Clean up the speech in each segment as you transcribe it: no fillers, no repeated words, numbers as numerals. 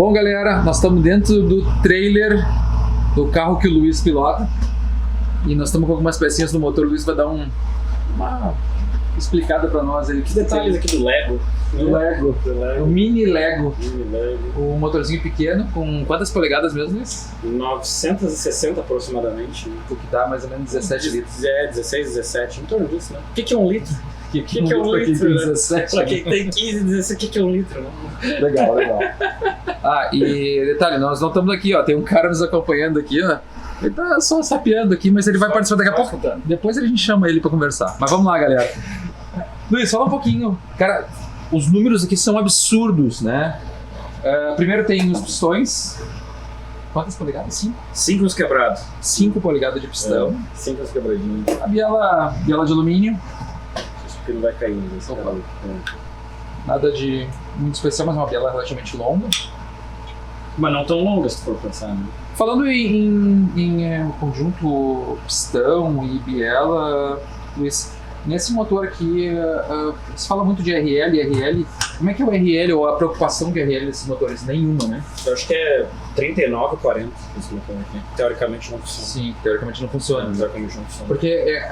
Bom, galera, nós estamos dentro do trailer do carro que o Luiz pilota e nós estamos com algumas pecinhas do motor. O Luiz vai dar uma explicada para nós aí. Que detalhes aqui do Lego. O mini Lego. O motorzinho pequeno, com quantas polegadas mesmo, Luiz? 960 aproximadamente. O que dá mais ou menos 17 litros. É, 16, 17, em torno disso, né? O que é um litro? O que é um litro, né? 17, pra quem tem 15, 16, o que é um litro, né? Legal. Ah, e detalhe, nós não estamos aqui, ó. Tem um cara nos acompanhando aqui, ó. Ele tá só sapeando aqui, mas ele vai participar daqui a pouco. Depois a gente chama ele pra conversar. Mas vamos lá, galera. Luiz, fala um pouquinho. Cara, os números aqui são absurdos, né? Primeiro tem os pistões. Quantas polegadas? 5 os quebrados. 5 polegadas de pistão. 5 os quebradinhos. A biela de alumínio. Acho que não vai cair nesse carro. Nada de muito especial, mas é uma biela relativamente longa. Mas não tão longa, se for pensar, né? Falando em conjunto pistão e biela, Luiz, nesse motor aqui, se fala muito de RL e RL. Como é que é o RL ou a preocupação de RL nesses motores? Nenhuma, né? Eu acho que é 39, 40 esse motor aqui. Teoricamente não funciona. Sim, teoricamente não funciona. Teoricamente não funciona. Porque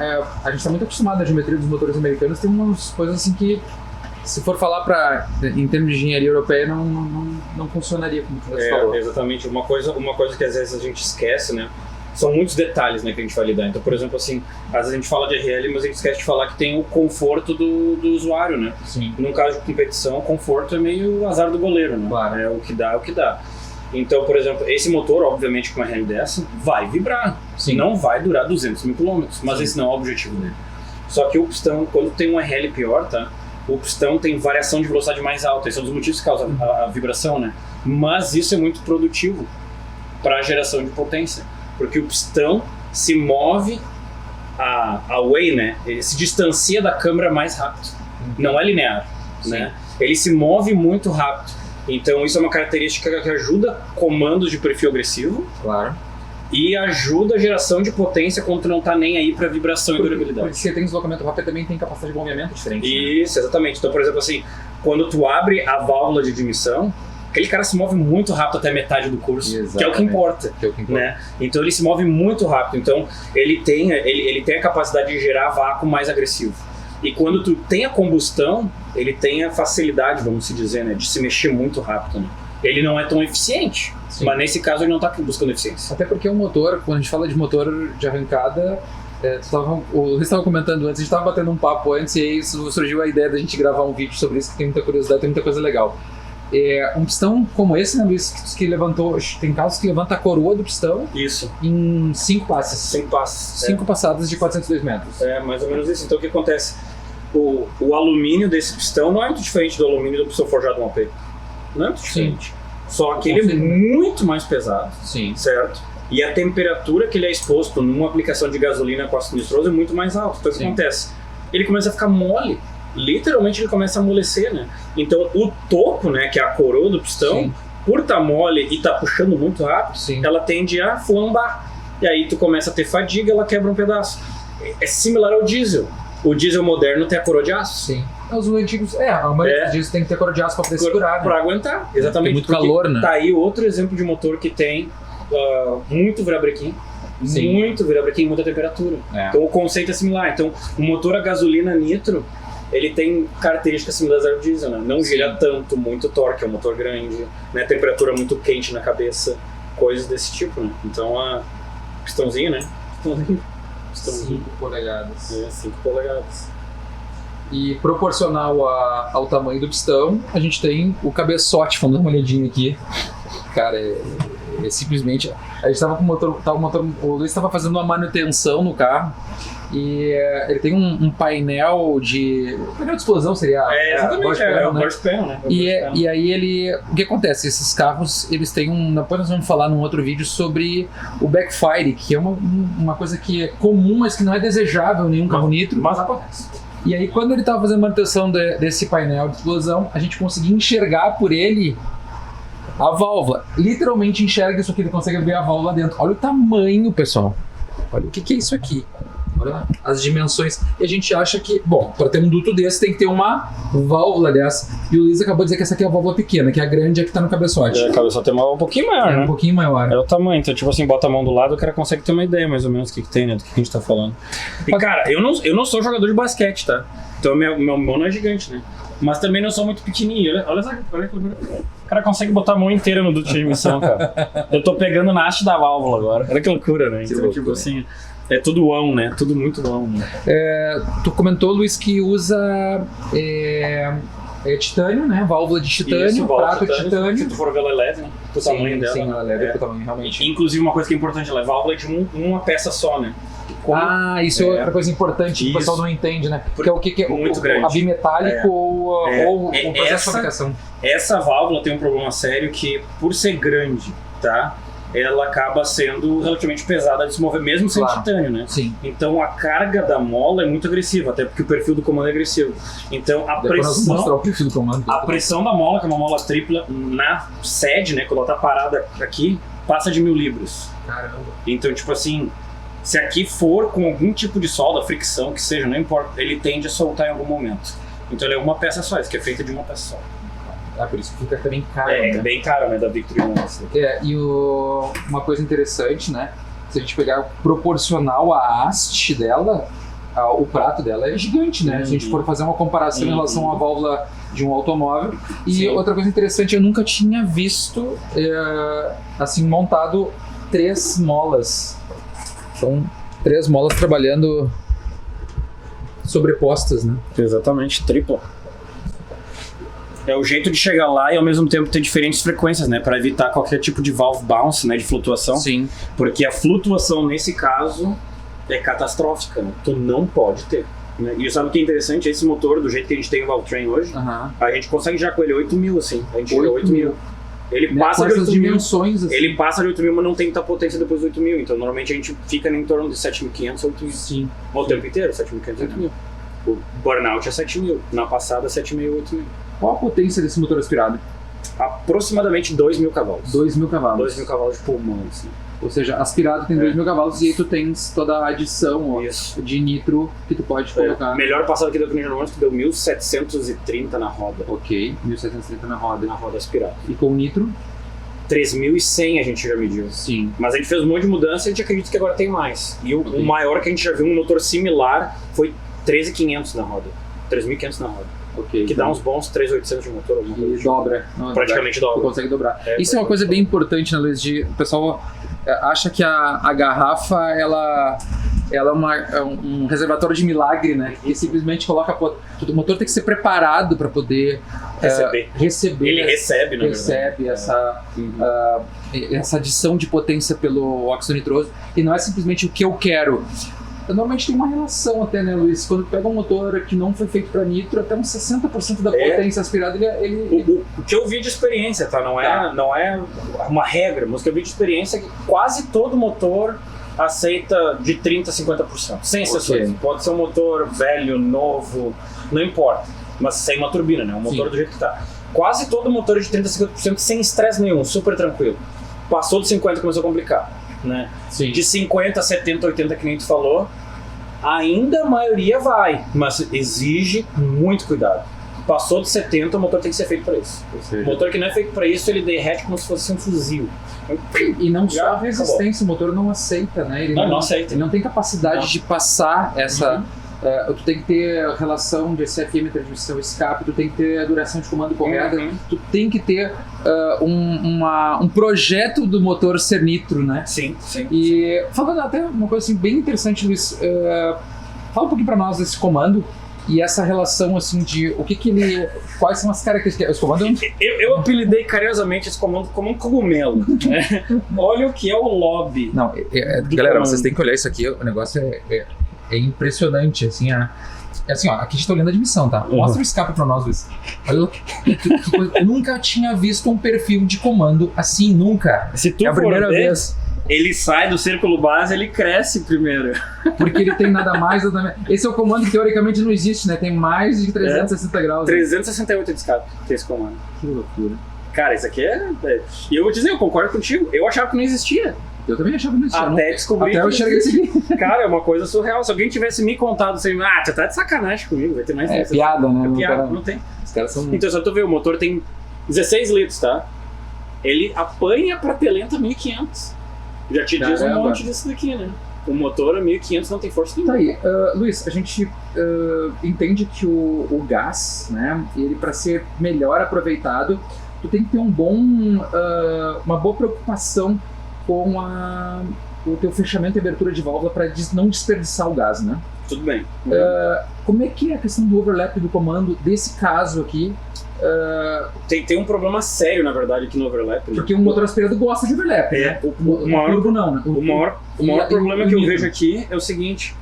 a gente está muito acostumado à geometria dos motores americanos, tem umas coisas assim que, se for falar em termos de engenharia europeia, não funcionaria como você falou. Exatamente. Uma coisa que às vezes a gente esquece, né? São muitos detalhes, né, que a gente vai lidar. Então, por exemplo, assim, às vezes a gente fala de RL, mas a gente esquece de falar que tem o conforto do usuário, né? Sim. Num caso de competição, o conforto é meio azar do goleiro, né? Claro. É o que dá. Então, por exemplo, esse motor, obviamente, com uma RL dessa, vai vibrar. Sim. Não vai durar 200 mil quilômetros, mas esse não é o objetivo dele. Só que o pistão, quando tem um RL pior, tá? O pistão tem variação de velocidade mais alta. Esse é um dos motivos que causa a vibração, né? Mas isso é muito produtivo para a geração de potência. Porque o pistão se move away, né? Ele se distancia da câmara mais rápido. Não é linear, né? Ele se move muito rápido. Então isso é uma característica que ajuda comandos de perfil agressivo. Claro. E ajuda a geração de potência quando tu não tá nem aí para vibração e durabilidade. Porque se tem deslocamento rápido, também tem capacidade de movimento diferente. Isso, né? Exatamente. Então, por exemplo, assim, quando tu abre a válvula de admissão, aquele cara se move muito rápido até metade do curso, exatamente. Que é o que importa. Né? Então ele se move muito rápido. Então ele tem a capacidade de gerar vácuo mais agressivo. E quando tu tem a combustão, ele tem a facilidade, vamos se dizer, né, de se mexer muito rápido. Né? Ele não é tão eficiente, sim, mas nesse caso ele não está buscando eficiência. Até porque o motor, quando a gente fala de motor de arrancada, o Luiz estava comentando antes, a gente estava batendo um papo antes e aí surgiu a ideia da gente gravar um vídeo sobre isso, que tem muita curiosidade, tem muita coisa legal. Um pistão como esse, né, Luiz, que levantou, tem casos que levanta a coroa do pistão. Isso. Em 5 passes. 5 passes. 5 passadas de 402 metros. É, mais ou menos isso. Então o que acontece? O alumínio desse pistão não é muito diferente do alumínio do pistão forjado no AP. Não é muito diferente. Sim. Só que ele é muito mais pesado. Sim. Certo? E a temperatura que ele é exposto numa aplicação de gasolina com ácido nitroso é muito mais alta. Então o que acontece? Ele começa a ficar mole. Literalmente ele começa a amolecer, né? Então o topo, né, que é a coroa do pistão, sim, por estar mole e estar puxando muito rápido, sim, ela tende a flambar. E aí tu começa a ter fadiga, ela quebra um pedaço. É similar ao diesel. O diesel moderno tem a coroa de aço. Sim. Os antigos, a maioria dos diesel tem que ter coroa de aço para poder segurar, né? Para aguentar, exatamente. Tem muito calor, né? Tá aí outro exemplo de motor que tem muito virabrequim. Sim. Muito virabrequim, muita temperatura. Então o conceito é similar. Então o motor a gasolina nitro, ele tem características similares ao diesel, né? Não gira tanto, muito torque, é um motor grande, né? Temperatura muito quente na cabeça, coisas desse tipo, né? Então pistãozinho, né? 5 polegadas. 5 polegadas. E proporcional ao tamanho do pistão, a gente tem o cabeçote. Vamos dar uma olhadinha aqui. Cara, é simplesmente... A gente estava com o Luiz estava fazendo uma manutenção no carro e ele tem um painel de explosão, seria exatamente, o burst panel, né? E aí o que acontece? Esses carros, eles têm depois nós vamos falar num outro vídeo sobre o backfire, que é uma coisa que é comum, mas que não é desejável em nenhum carro nitro. Mas acontece. E aí quando ele estava fazendo manutenção desse painel de explosão, a gente conseguia enxergar por ele a válvula. Literalmente enxerga isso aqui, ele consegue ver a válvula lá dentro. Olha o tamanho, pessoal. Olha o que é isso aqui. Olha as dimensões. E a gente acha que, bom, para ter um duto desse tem que ter uma válvula dessa. E o Luiz acabou de dizer que essa aqui é a válvula pequena, que a grande é que tá no cabeçote. A cabeçote é um pouquinho maior, né? Um pouquinho maior. É o tamanho. Então, tipo assim, bota a mão do lado, o cara consegue ter uma ideia mais ou menos do que tem, né? Do que a gente tá falando. E, cara, eu não sou jogador de basquete, tá? Então, meu mão não é gigante, né? Mas também não sou muito pequenininho. Olha que loucura. O cara consegue botar a mão inteira no duto de emissão, cara. Eu tô pegando na haste da válvula agora. Olha que loucura, né? Então, tipo assim, é tudo on, né? Tudo muito on, né? Tu comentou, Luiz, que usa titânio, né? Válvula de titânio, isso, prato de titânio. Se tu for ver, ela é leve, né? O tamanho dela. Sim, ela é leve, o tamanho realmente. Inclusive, uma coisa que é importante, ela é válvula de uma peça só, né? Isso é outra coisa importante que o pessoal não entende, né? Que é o que é muito grande. A bimetálico ou o processo de fabricação. Essa válvula tem um problema sério que, por ser grande, tá? Ela acaba sendo relativamente pesada de se mover, mesmo sem titânio, né? Sim. Então a carga da mola é muito agressiva, até porque o perfil do comando é agressivo. Então a pressão, mostrar o perfil do comando. A pressão da mola, que é uma mola tripla, na sede, né? Quando ela tá parada aqui, passa de 1000 libras. Caramba. Então, tipo assim, se aqui for com algum tipo de solda, fricção, que seja, não importa, ele tende a soltar em algum momento. Então ele é uma peça só, isso que é feita de uma peça só. Por isso que fica também caro, né? né? Bem caro, né, da Victory One. E uma coisa interessante, né? Se a gente pegar proporcional à haste dela, o prato dela é gigante, né? Se a gente for fazer uma comparação em relação à válvula de um automóvel. E outra coisa interessante, eu nunca tinha visto, assim, montado 3 molas. São 3 molas trabalhando sobrepostas, né? Exatamente, tripla. É o jeito de chegar lá e ao mesmo tempo ter diferentes frequências, né? Para evitar qualquer tipo de valve bounce, né? De flutuação. Sim. Porque a flutuação nesse caso é catastrófica, né? Tu não pode ter. Né? E sabe o que é interessante? Esse motor, do jeito que a gente tem o Valtrain hoje, a gente consegue já com ele 8.000, assim. A gente chega a 8.000. Ele passa de 8.000, dimensões, assim. Ele passa de 8.000, mas não tem muita potência depois de 8.000. Então normalmente a gente fica em torno de 7.500 a 8.000. Sim. O tempo inteiro, 7.500 a 8.000. O burnout é 7.000. Na passada, 7.500 a 8.000. Qual a potência desse motor aspirado? Aproximadamente 2.000 cavalos. 2.000 cavalos. 2.000 cavalos de pulmão, assim. Ou seja, aspirado tem 2.000 cavalos e aí tu tens toda a adição de nitro que tu pode colocar. Melhor passado que deu com o Ninja Norris, que deu 1.730 na roda. Ok, 1.730 na roda. Na roda aspirada. E com o nitro? 3.100 a gente já mediu. Sim. Mas a gente fez um monte de mudança e a gente acredita que agora tem mais. E o maior que a gente já viu, um motor similar, foi 13.500 na roda. 3.500 na roda. Okay, que dá uns bons 3.800 de motor. E dobra. Praticamente dobra. Tu consegue dobrar. Isso é uma coisa bem importante, né, Luiz? O pessoal acha que a garrafa, ela é um reservatório de milagre, né? E simplesmente coloca... O motor tem que ser preparado para poder receber. Ele recebe, na verdade. Essa adição de potência pelo óxido nitroso. E não é simplesmente o que eu quero. Normalmente tem uma relação até, né, Luiz? Quando pega um motor que não foi feito para nitro, até uns 60% da potência aspirada, O que eu vi de experiência, tá? Não é uma regra, mas o que eu vi de experiência é que quase todo motor aceita de 30% a 50%. Sem exceções. Pode ser um motor velho, novo, não importa. Mas sem uma turbina, né? Um motor do jeito que tá. Quase todo motor de 30% a 50% sem estresse nenhum, super tranquilo. Passou de 50% começou a complicar. Né? De 50, 70, 80 que nem tu falou, ainda a maioria vai, mas exige muito cuidado. Passou de 70, o motor tem que ser feito para isso. O motor que não é feito para isso, ele derrete como se fosse um fuzil. E não só a resistência, o motor não aceita, né? Ele não aceita. Ele não tem capacidade de passar essa... tu tem que ter a relação de CFM, transmissão, escape, tu tem que ter a duração de comando correta, tu tem que ter um projeto do motor ser nitro, né? Sim. E falando até uma coisa assim, bem interessante, Luiz, fala um pouquinho pra nós desse comando e essa relação assim de quais são as características. Esse comando eu apelidei carinhosamente esse comando como um cogumelo. Né? Olha o que é o lobby. Não, galera, vocês têm que olhar isso aqui, o negócio é impressionante, assim, aqui a gente tá olhando a admissão, tá? Mostra o escape pra nós, Luiz. Olha que coisa. Eu nunca tinha visto um perfil de comando assim, nunca. Se tu a primeira vez. Ele sai do círculo base, ele cresce primeiro. Porque ele tem nada mais, nada menos. Esse é o comando que teoricamente não existe, né? Tem mais de 360 graus. 368 de escape, tem esse comando. Que loucura. Cara, isso aqui E eu vou dizer, eu concordo contigo. Eu achava que não existia. Eu também achava que não existia. Até descobrir. Até eu enxerguei esse aqui. Cara, é uma coisa surreal. Se alguém tivesse me contado assim, tu tá de sacanagem comigo, vai ter mais piada, né? É piada, não tem. Os caras são... Então, só tu vê, o motor tem 16 litros, tá? Ele apanha pra Pelenta 1500. Já te diz um monte disso daqui, né? O motor a 1500 não tem força nenhuma. Tá aí. Luiz, a gente entende que o gás, né, ele para ser melhor aproveitado, tu tem que ter uma boa preocupação com o teu fechamento e abertura de válvula para não desperdiçar o gás, né? Tudo bem. Como é que é a questão do overlap do comando desse caso aqui? Tem um problema sério, na verdade, aqui no overlap. Porque o motor aspirado gosta de overlap, né? O maior problema que eu vejo aqui aqui é o seguinte: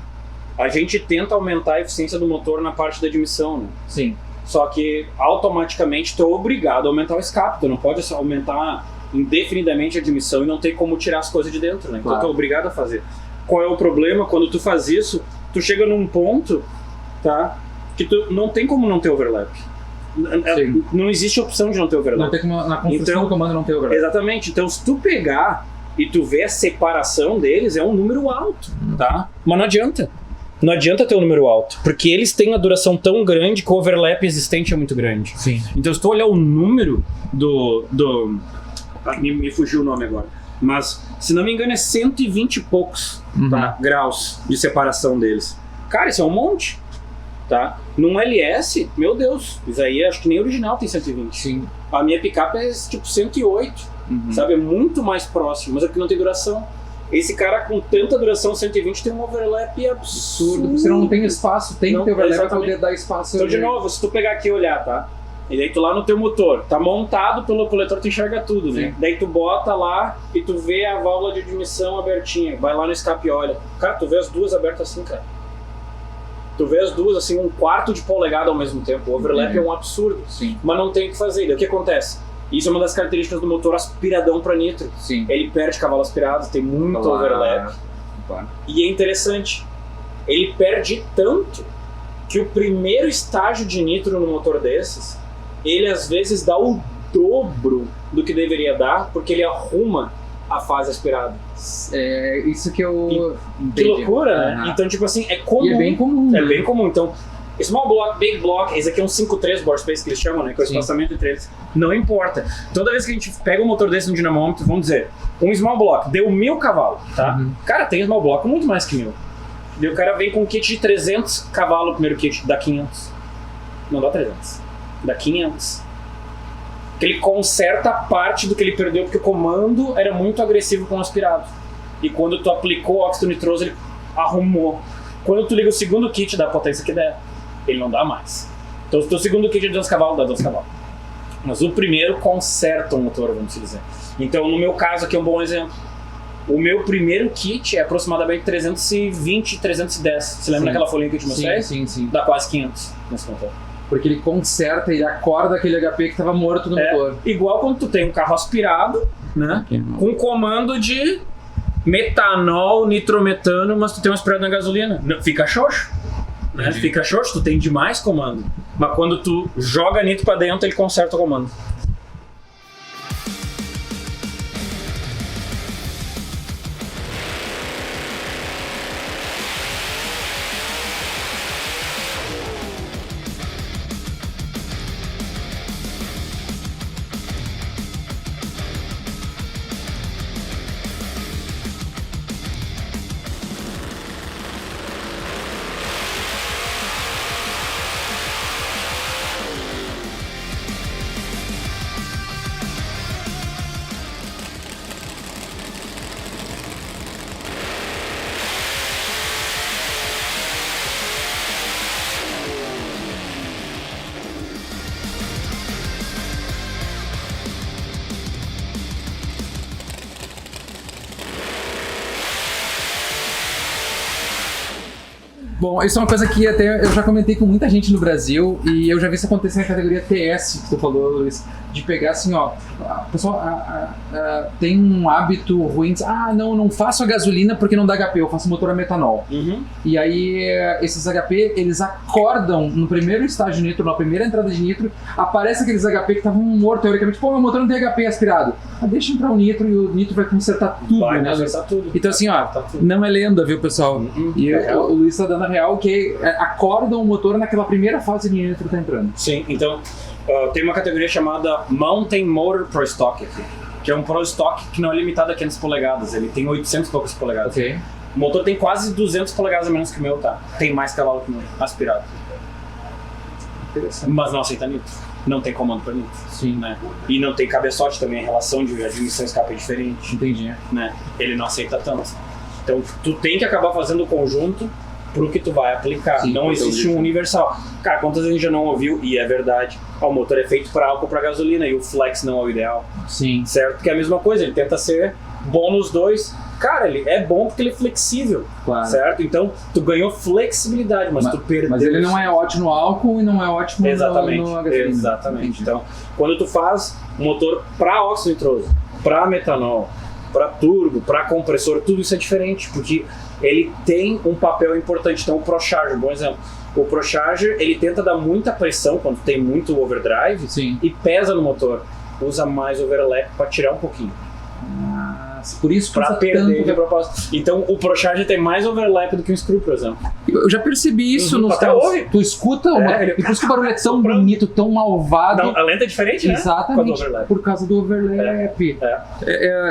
a gente tenta aumentar a eficiência do motor na parte da admissão, né? Sim. Só que automaticamente tu é obrigado a aumentar o escape, tu não pode aumentar indefinidamente a admissão e não tem como tirar as coisas de dentro, né? Então tu é obrigado a fazer. Qual é o problema? Quando tu faz isso, tu chega num ponto, tá? Que tu não tem como não ter overlap. Sim. Não existe opção de não ter overlap. Não tem como na construção do comando não ter overlap. Exatamente. Então, se tu pegar e tu ver a separação deles, é um número alto, tá? Mas não adianta. Não adianta ter um número alto, porque eles têm uma duração tão grande que o overlap existente é muito grande. Sim. Então, se tu olhar o número me fugiu o nome agora. Mas, se não me engano, é 120 e poucos graus de separação deles. Cara, isso é um monte. Tá? Num LS, meu Deus, isso aí acho que nem original tem 120. Sim. A minha picape é tipo 108, sabe? É muito mais próximo, mas aqui não tem duração. Esse cara com tanta duração, 120, tem um overlap absurdo. Você não tem espaço, tem que ter overlap para poder dar espaço. Então, de novo, se tu pegar aqui e olhar, tá? E daí tu lá no teu motor, tá montado pelo coletor, tu enxerga tudo, né? Sim. Daí tu bota lá e tu vê a válvula de admissão abertinha, vai lá no escape e olha. Cara, tu vê as duas abertas assim, cara. Tu vê as duas, assim, 1/4 de polegada ao mesmo tempo. O overlap é um absurdo. Sim. Mas não tem o que fazer. Daí o que acontece? Isso é uma das características do motor aspiradão para nitro. Sim. Ele perde cavalo aspirado, tem muito overlap. E é interessante. Ele perde tanto que o primeiro estágio de nitro no motor desses, ele às vezes dá o dobro do que deveria dar, porque ele arruma a fase aspirada. É isso que eu... Que loucura, né? Então, tipo assim, é comum. E é bem comum. É bem comum. Então, small block, big block, esse aqui é um 5.3 bore space que eles chamam, né? Que é o espaçamento entre eles. Não importa. Toda vez que a gente pega um motor desse no dinamômetro, vamos dizer, um small block deu 1000 cavalos, tá? Cara, tem small block muito mais que 1000. E o cara vem com um kit de 300 cavalos, o primeiro kit, dá 500. Não dá 300. Dá 500. Que ele conserta parte do que ele perdeu, porque o comando era muito agressivo com o aspirado. E quando tu aplicou o óxido nitroso, ele arrumou. Quando tu liga o segundo kit da potência que der, ele não dá mais. Então, se o teu segundo kit de 2 cavalos, dá 2 cavalos. Mas o primeiro conserta o motor, vamos dizer. Então, no meu caso aqui é um bom exemplo. O meu primeiro kit é aproximadamente 320, 310. Você lembra daquela folhinha que eu te mostrei? Sim. Dá quase 500 nesse motor. Porque ele conserta, ele acorda aquele HP que estava morto no motor. Igual quando tu tem um carro aspirado, né? Com comando de metanol, nitrometano, mas tu tem um aspirado na gasolina. Fica xoxo. Né? Fica xoxo, tu tem demais comando. Mas quando tu joga nitro pra dentro, ele conserta o comando. Bom, isso é uma coisa que até eu já comentei com muita gente no Brasil e eu já vi isso acontecer na categoria TS, que tu falou, Luiz, de pegar assim, ó, o pessoal tem um hábito ruim de não faço a gasolina porque não dá HP, eu faço motor a metanol. E aí esses HP, eles acordam no primeiro estágio de nitro, na primeira entrada de nitro, aparece aqueles HP que estavam mortos, teoricamente, pô, meu motor não tem HP aspirado. Deixa entrar o nitro e o nitro vai consertar tudo, vai né? consertar tudo. Então assim, ó, não é lenda, viu, pessoal? E o Luiz tá dando a real que acordam o motor naquela primeira fase de nitro que tá entrando. Sim, então tem uma categoria chamada Mountain Motor Pro Stock aqui, que é um Pro Stock que não é limitado a 500 polegadas, ele tem 800 e poucas polegadas. Ok. O motor tem quase 200 polegadas a menos que o meu, tá? Tem mais cavalo que o meu, aspirado. Interessante. Mas não aceita nitro, não tem comando para nitro. Sim. Né? E não tem cabeçote também, a relação de admissão e escape é diferente. Entendi. Né? Ele não aceita tanto. Então tu tem que acabar fazendo o conjunto pro que tu vai aplicar. Sim, não existe um universal. Cara, quantas vezes a gente já não ouviu, e é verdade, o motor é feito para álcool, para gasolina, e o flex não é o ideal. Sim. Certo? Que é a mesma coisa, ele tenta ser bom nos dois. Cara, ele é bom porque ele é flexível. Claro. Certo? Então, tu ganhou flexibilidade, mas tu perdeu. Mas ele não é ótimo no álcool e não é ótimo no gasolina. Exatamente. Entendi. Então, quando tu faz um motor para óxido nitroso, para metanol, para turbo, para compressor, tudo isso é diferente, porque ele tem um papel importante. Então o ProCharger, bom exemplo, o ProCharger ele tenta dar muita pressão quando tem muito overdrive. Sim. E pesa no motor, usa mais overlap para tirar um pouquinho. Por isso para perder de propósito. Então o ProCharger tem mais overlap do que um Screw, por exemplo. Eu já percebi isso nos carros. Tu escuta e por isso que o barulho é tão bonito, tão malvado. Não, a lenta é diferente, né? Exatamente, por causa do overlap.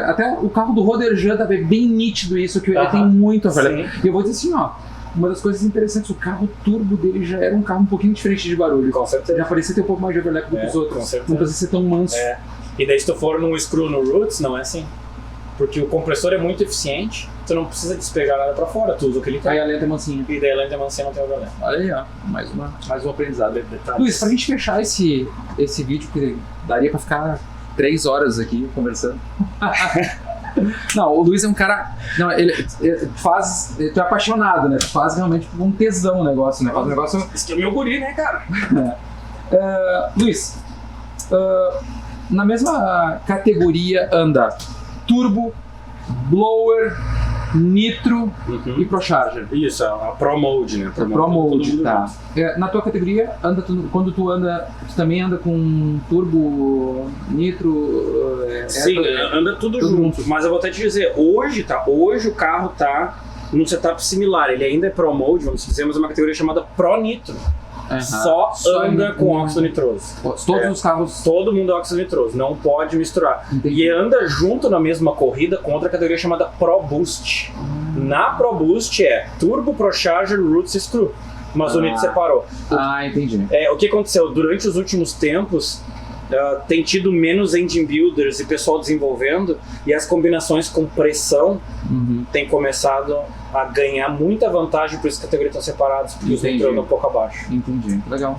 Até o carro do Roder Jean é bem nítido isso, que ele tem muito overlap. Sim. E eu vou dizer assim, ó, uma das coisas interessantes, o carro turbo dele já era um carro um pouquinho diferente de barulho. Com certeza. Já parecia ter um pouco mais de overlap do que os outros. Com certeza. Não precisa ser tão manso. E daí se tu for num Screw no Roots, não é assim. Porque o compressor é muito eficiente, tu não precisa despegar nada pra fora, tu usa o que ele tem. Aí a lenta é mansinha. E daí a lenta é mansinha, não tem overlap. Olha aí, ó, mais um aprendizado. Luiz, pra gente fechar esse vídeo, que daria pra ficar 3 horas aqui conversando. Não, o Luiz é um cara... Não, ele faz... Tu é apaixonado, né? Tu faz realmente por um tesão o negócio, né? Faz um negócio... Isso que é meu guri, né, cara? Luiz, na mesma categoria anda turbo, blower, nitro e ProCharger. Isso, a Pro Mode, né? Pro Mode, tá. Na tua categoria, quando tu anda, tu também anda com turbo, nitro? Sim, anda tudo junto. Mas eu vou até te dizer, hoje o carro tá num setup similar. Ele ainda é Pro Mode, vamos dizer, mas é uma categoria chamada Pro Nitro. Só anda com óxido nitroso. Todos os carros. Todo mundo é óxido nitroso, não pode misturar. Entendi. E anda junto na mesma corrida com outra categoria chamada Pro Boost. Na Pro Boost é Turbo, ProCharger, Roots e Screw. Mas o Nitro separou. Entendi. O que aconteceu? Durante os últimos tempos, tem tido menos engine builders e pessoal desenvolvendo, e as combinações com pressão têm começado a ganhar muita vantagem, por isso que as categorias estão separadas, porque os nitro andam um pouco abaixo. Entendi. Legal.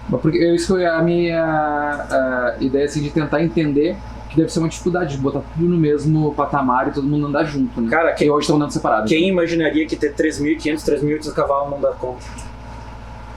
Porque isso foi a minha ideia assim, de tentar entender que deve ser uma dificuldade de botar tudo no mesmo patamar e todo mundo andar junto, né? Cara, hoje estão andando separados. Quem imaginaria que ter 3.500, 3.800 cavalos não dá conta?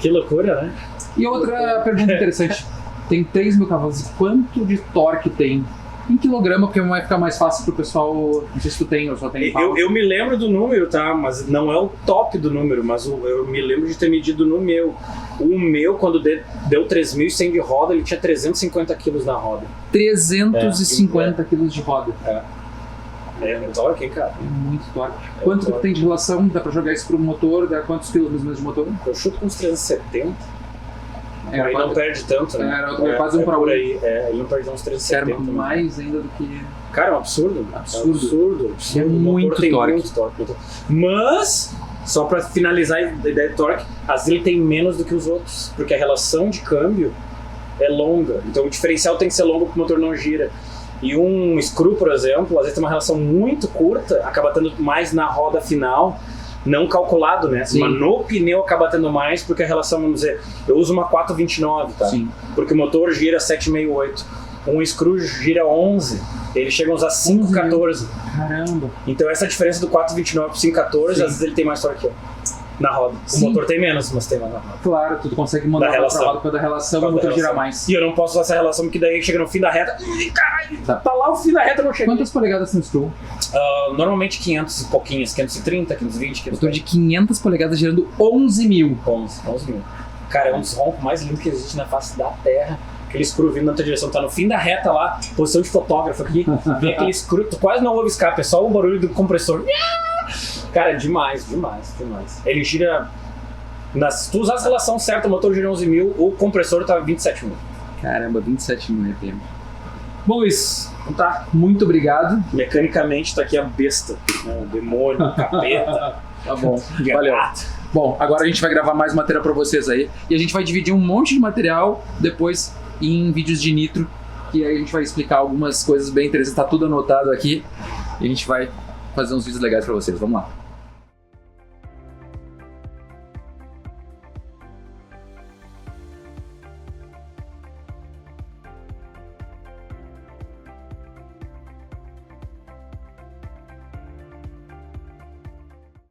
Que loucura, né? E outra pergunta interessante. Tem 3.000 cavalos. Quanto de torque tem? Em quilograma, porque vai ficar mais fácil pro pessoal. Não sei se tu tem ou só tem. Eu me lembro do número, tá? Mas não é o top do número, mas eu me lembro de ter medido no meu. O meu, quando deu 3.100 de roda, ele tinha 350 quilos na roda. 350 quilos de roda. É torque, hein, cara? É muito torque. Quanto que tem de relação? Dá pra jogar isso pro motor? Dá quantos quilos mais ou menos de motor? Eu chuto com uns 370. Aí não perde tanto, né? Era quase um para um. Ele não perde uns 370. Era mais ainda do que... Cara, é um absurdo. Absurdo. É muito torque. Mas, só pra finalizar a ideia de torque, às vezes ele tem menos do que os outros, porque a relação de câmbio é longa. Então o diferencial tem que ser longo porque o motor não gira. E um Screw, por exemplo, às vezes tem uma relação muito curta, acaba tendo mais na roda final, não calculado, né? Sim. Mas no pneu acaba tendo mais, porque a relação, vamos dizer, eu uso uma 429, tá? Sim. Porque o motor gira 7,68. Um Screw gira 11, ele chega a usar 5,14. Caramba! Então essa diferença do 4,29 para 5,14, às vezes ele tem mais torque que eu. na roda. O motor tem menos, mas tem mais na roda. Claro, tu consegue mandar pra roda por causa da relação e o motor gira mais. E eu não posso usar essa relação porque daí chega no fim da reta. Caralho, tá lá o fim da reta, não chega. Quantas polegadas tem o Screw? Normalmente 500 e pouquinhos, 530, 520. Motor de 500 polegadas girando 11 mil. 11 mil. Cara, é um dos roncos mais lindos que existe na face da Terra. Aquele screw vindo na outra direção, tá no fim da reta lá, posição de fotógrafo aqui, vem aquele screw, tu quase não ouve escape, é só o barulho do compressor. Cara, demais. Ele gira, se tu usar a relação certa, o motor gira 11 mil, o compressor tá 27 mil. Caramba, 27 mil RPM. Bom, Luiz, tá, muito obrigado. Mecanicamente tá aqui a besta, né? O demônio, o capeta. Tá bom, valeu. Bom, agora a gente vai gravar mais material pra vocês aí, e a gente vai dividir um monte de material depois em vídeos de nitro, que aí a gente vai explicar algumas coisas bem interessantes, tá tudo anotado aqui, e a gente vai fazer uns vídeos legais pra vocês. Vamos lá.